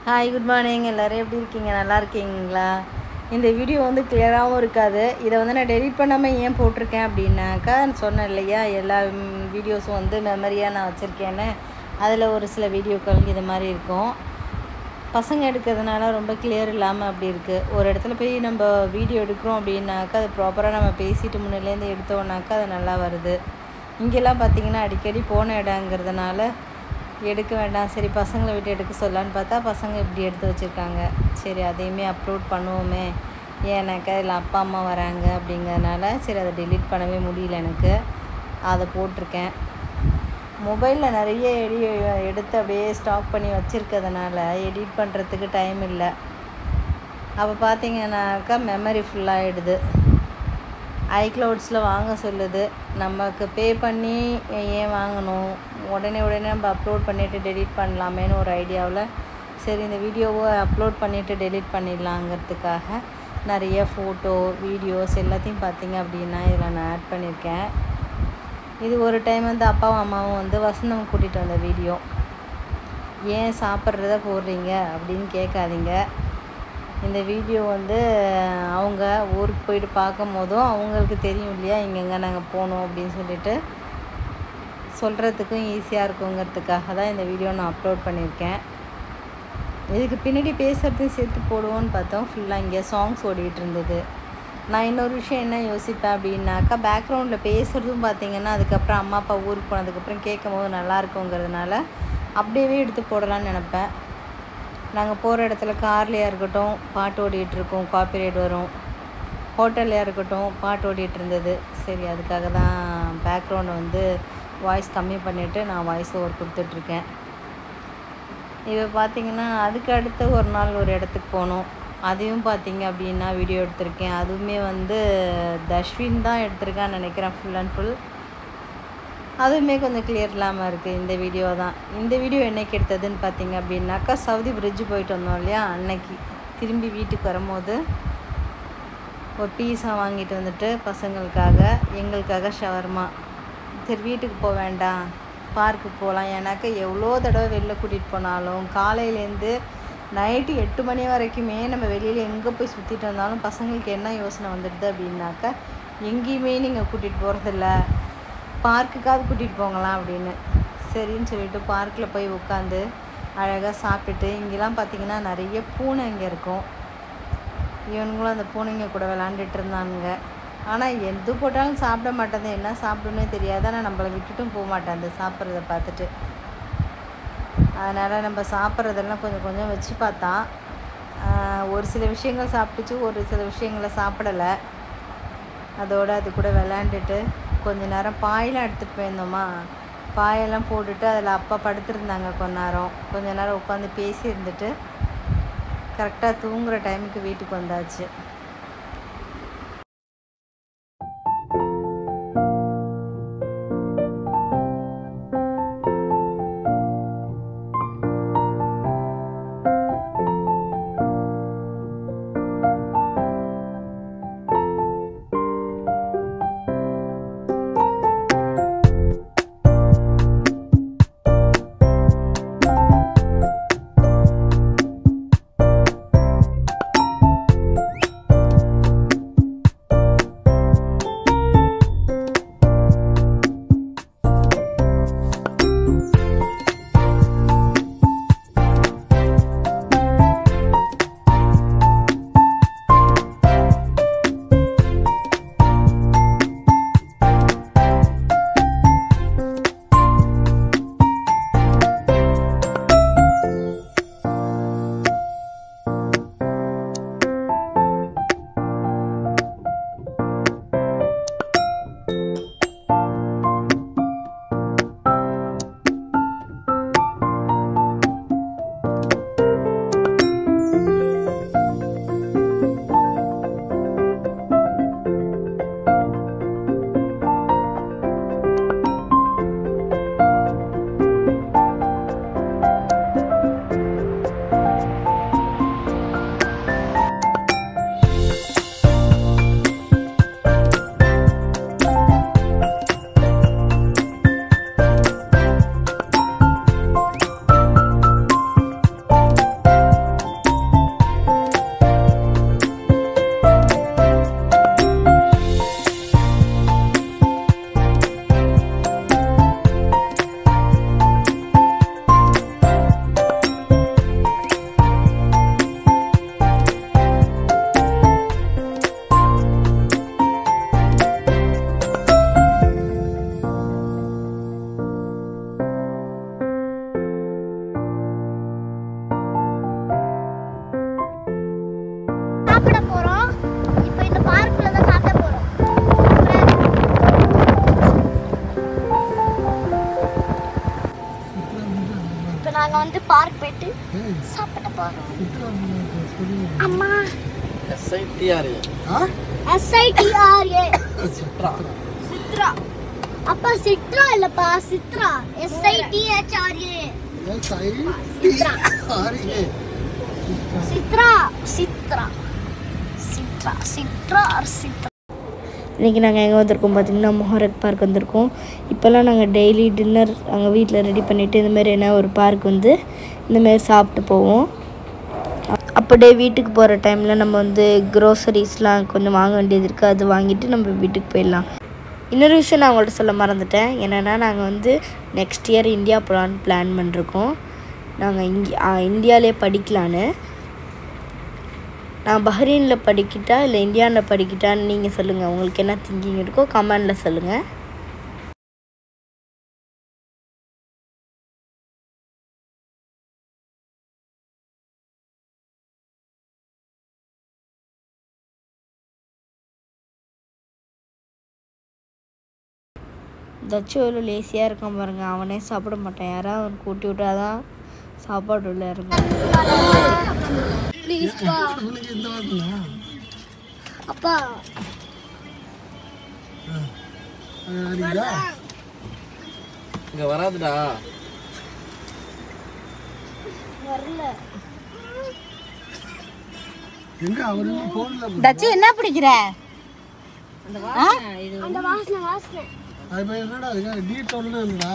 Hi good morning. எல்லோரும் எப்படி இருக்கீங்க? நல்லா இருக்கீங்களா? இந்த வீடியோ வந்து கிளியராகவும் இருக்காது. இதை வந்து நான் டெலிட் பண்ணாமல் ஏன் போட்டிருக்கேன் அப்படின்னாக்கா, சொன்னேன் இல்லையா, எல்லா வீடியோஸும் வந்து மெமரியாக நான் வச்சுருக்கேன்னு. அதில் ஒரு சில வீடியோக்கள் இது மாதிரி இருக்கும். பசங்க எடுக்கிறதுனால ரொம்ப கிளியர் இல்லாமல் அப்படி இருக்குது. ஒரு இடத்துல போய் நம்ம வீடியோ எடுக்கிறோம் அப்படின்னாக்கா, அது ப்ராப்பராக நம்ம பேசிட்டு முன்னிலேருந்து எடுத்தோன்னாக்கா அது நல்லா வருது. இங்கெல்லாம் பார்த்திங்கன்னா அடிக்கடி போன இடங்கிறதுனால எடுக்க வேண்டாம், சரி பசங்களை விட்டு எடுக்க சொல்லலான்னு பார்த்தா பசங்க இப்படி எடுத்து வச்சுருக்காங்க. சரி அதையுமே அப்லோட் பண்ணுவோமே, ஏன்னாக்கா இதில் அப்பா அம்மா வராங்க அப்படிங்கிறதுனால சரி அதை டெலீட் பண்ணவே முடியல எனக்கு. அதை போட்டிருக்கேன். மொபைலில் நிறைய எடுத்து அப்படியே ஸ்டாக் பண்ணி வச்சுருக்கிறதுனால எடிட் பண்ணுறதுக்கு டைம் இல்லை. அப்போ பார்த்திங்கனாக்கா மெமரி ஃபுல்லாகிடுது. ஐக்ளவுட்ஸில் வாங்க சொல்லுது. நமக்கு பே பண்ணி ஏன் வாங்கணும், உடனே நம்ம அப்லோட் பண்ணிவிட்டு டெலீட் பண்ணலாமேன்னு ஒரு ஐடியாவில் சரி இந்த வீடியோவை அப்லோட் பண்ணிவிட்டு டெலீட் பண்ணிடலாங்கிறதுக்காக நிறைய ஃபோட்டோ வீடியோஸ் எல்லாத்தையும் பார்த்திங்க அப்படின்னா இதில் நான் ஆட் பண்ணியிருக்கேன். இது ஒரு டைம் வந்து அப்பாவும் அம்மாவும் வந்து வசந்தம் கூட்டிகிட்டு வந்த வீடியோ. ஏன் சாப்பிட்றத போடுறீங்க அப்படின்னு கேட்காதீங்க. இந்த வீடியோ வந்து அவங்க ஊருக்கு போயிட்டு பார்க்கும் போதும் அவங்களுக்கு தெரியும் இல்லையா, இங்கெங்கே நாங்கள் போனோம் அப்படின்னு சொல்லிட்டு சொல்கிறதுக்கும் ஈஸியாக இருக்குங்கிறதுக்காக தான் இந்த வீடியோ நான் அப்லோட் பண்ணியிருக்கேன். இதுக்கு பின்னாடி பேசுகிறதையும் சேர்த்து போடுவோன்னு பார்த்தோம். ஃபுல்லாக இங்கே சாங்ஸ் ஓடிக்கிட்டு இருந்தது. நான் இன்னொரு விஷயம் என்ன யோசிப்பேன் அப்படின்னாக்கா, பேக்ரவுண்டில் பேசுகிறதும் பார்த்திங்கன்னா அதுக்கப்புறம் அம்மா அப்பா ஊருக்கு போனதுக்கப்புறம் கேட்கும் போது நல்லா இருக்குங்கிறதுனால அப்படியே எடுத்து போடலான்னு நினப்பேன். நாங்கள் போகிற இடத்துல கார்லையாக இருக்கட்டும் பாட்டு ஓடிட்டுருக்கோம், காப்பிரைட் வரும். ஹோட்டல்லையாக இருக்கட்டும் பாட்டு ஓடிட்டு இருந்தது. சரி அதுக்காக தான் பேக்ரவுண்டை வந்து வாய்ஸ் கம்மி பண்ணிவிட்டு நான் வாய்ஸ் ஓவர் கொடுத்துட்ருக்கேன். இப்போ பார்த்திங்கன்னா அதுக்கு அடுத்து ஒரு நாள் ஒரு இடத்துக்கு போனோம். அதையும் பார்த்திங்க அப்படின்னா வீடியோ எடுத்திருக்கேன். அதுவுமே வந்து தஷ்வின் தான் எடுத்திருக்கான்னு நினைக்கிறேன். ஃபுல் அண்ட் ஃபுல் அதுவுமே கொஞ்சம் கிளியர் இல்லாமல் இருக்குது. இந்த வீடியோ தான். இந்த வீடியோ என்றைக்கு எடுத்ததுன்னு பார்த்திங்க அப்படின்னாக்கா, சவுதி பிரிட்ஜு போயிட்டு வந்தோம் இல்லையா, அன்னைக்கு திரும்பி வீட்டுக்கு வரும்போது ஒரு பீஸா வாங்கிட்டு வந்துட்டு பசங்களுக்காக எங்களுக்காக ஷவர்மா. சரி வீட்டுக்கு போக வேண்டாம், பார்க்குக்கு போகலாம். ஏன்னாக்கா எவ்வளோ தடவை வெளில கூட்டிகிட்டு போனாலும் காலையிலேருந்து நைட்டு 8 மணி வரைக்குமே நம்ம வெளியில் எங்கே போய் சுற்றிட்டு வந்தாலும் பசங்களுக்கு என்ன யோசனை வந்துடுது அப்படின்னாக்கா, எங்கேயுமே நீங்கள் கூட்டிகிட்டு போகிறதில்ல, பார்க்குக்காவது கூட்டிகிட்டு போங்களாம் அப்படின்னு. சரின்னு சொல்லிட்டு பார்க்கில் போய் உட்காந்து அழகாக சாப்பிட்டுட்டு, இங்கெல்லாம் பார்த்திங்கன்னா நிறைய பூனை இங்கே இருக்கும். இவனுங்களும் அந்த பூனைங்க கூட விளாண்டுட்டு இருந்தானுங்க. ஆனால் எது போட்டாலும் சாப்பிட மாட்டேன், என்ன சாப்பிடுன்னே தெரியாது. ஆனால் நம்மளை விட்டுட்டும் போக மாட்டேன் அந்த சாப்பிட்றத பார்த்துட்டு. அதனால் நம்ம சாப்பிட்றதெல்லாம் கொஞ்சம் கொஞ்சம் வச்சு பார்த்தா ஒரு சில விஷயங்கள் சாப்பிட்டுச்சு, ஒரு சில விஷயங்களை சாப்பிடலை. அதோடு அது கூட விளாண்டுட்டு கொஞ்ச நேரம் பாயெல்லாம் எடுத்துகிட்டு போயிருந்தோமா, பாயெல்லாம் போட்டுட்டு அதில் அப்பா படுத்துருந்தாங்க. கொஞ்ச நேரம் உட்காந்து பேசி இருந்துட்டு கரெக்டாக தூங்குகிற டைமுக்கு வீட்டுக்கு வந்தாச்சு. சாப்பிட போறோம். அம்மா SITRA. SITRA. சிட்ரா. சித்ரா. அப்பா சித்ரா இல்லப்பா சித்ரா. SITHRA. சித்ரா. சித்ரா. சித்ரா. சித்ரா. சித்ரா. சித்ரா. இன்றைக்கி நாங்கள் எங்கே வந்திருக்கோம் பார்த்திங்கன்னா மொஹரக் பார்க் வந்திருக்கோம். இப்போல்லாம் நாங்கள் டெய்லி டின்னர் அங்கே வீட்டில் ரெடி பண்ணிவிட்டு இந்தமாரி என்ன ஒரு பார்க் வந்து இந்தமாரி சாப்பிட்டு போவோம். அப்படியே வீட்டுக்கு போகிற டைமில் நம்ம வந்து க்ரோசரிஸ்லாம் கொஞ்சம் வாங்க வேண்டியது இருக்குது. அது வாங்கிட்டு நம்ம வீட்டுக்கு போயிடலாம். இன்னொரு விஷயம் நான் உங்கள்கிட்ட சொல்ல மறந்துட்டேன். என்னென்னா நாங்கள் வந்து நெக்ஸ்ட் இயர் இந்தியா போகலான்னு பிளான் பண்ணிருக்கோம். நாங்கள் இந்தியாவிலே படிக்கலான்னு. நான் பஹ்ரைனில் படிக்கிட்டா இல்லை இந்தியாவில் படிக்கிட்டான்னு நீங்கள் சொல்லுங்கள். உங்களுக்கு என்ன திங்கிங் இருக்கோ கமெண்டில் சொல்லுங்கள். தச்சு எவ்வளோ லேசியாக இருக்கான் பாருங்கள். அவனே சாப்பிட மாட்டான். யாராவது அவனுக்கு ஊட்டி விட்டாதான் சாப்பாடு உள்ள இருக்கும். அப்பா இங்க வராதுடா. வரல. எங்க அவரு போன்ல தச்சு என்ன பிடிக்கிற? அந்த வாசனை அது என்னடா டீ டோல்னா